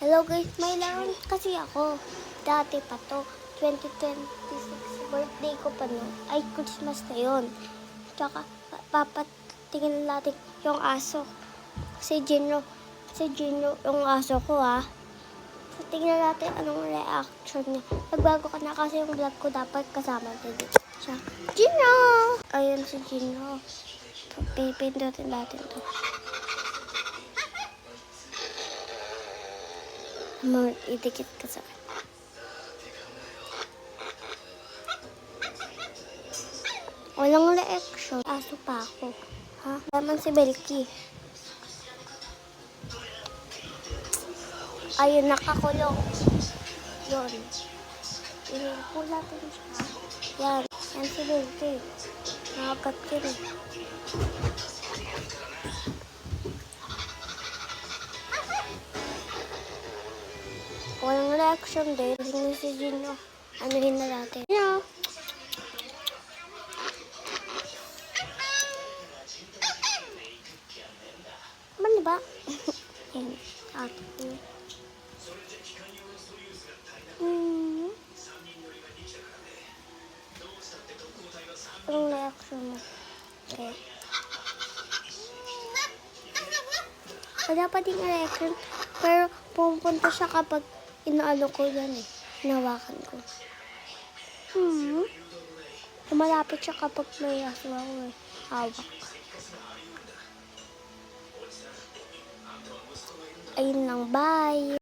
Hello guys, may lang kasi ako. Dati pa to, 2026, birthday ko pa no. Ay, Christmas na yun. Tsaka, papatingin natin yung aso. Si Gino, yung aso ko So, tingnan natin anong reaction niya. Nagbago ka na kasi yung vlog ko dapat kasama din siya. Gino! Ayun si Gino. Pipindutin natin to. Idikit ka sa akin. Walang reaction. Aso pa ako. Ha? Naman si Belky. Ayun, nakakulong. Yun. Pula din siya. Yan. Yan si Belky. Nakagat ka rin. Walang reaction din. Hindi si Gino. Anuhin na natin. Gino! Mali ba? Yan. Ato ko. Anong reaction mo? Okay. Wala pa din reaction. Pero pupunta siya kapag inaalo ko yan hinawakan ko. Malapit siya kapag may aso ako hawak. Ayun lang, bye!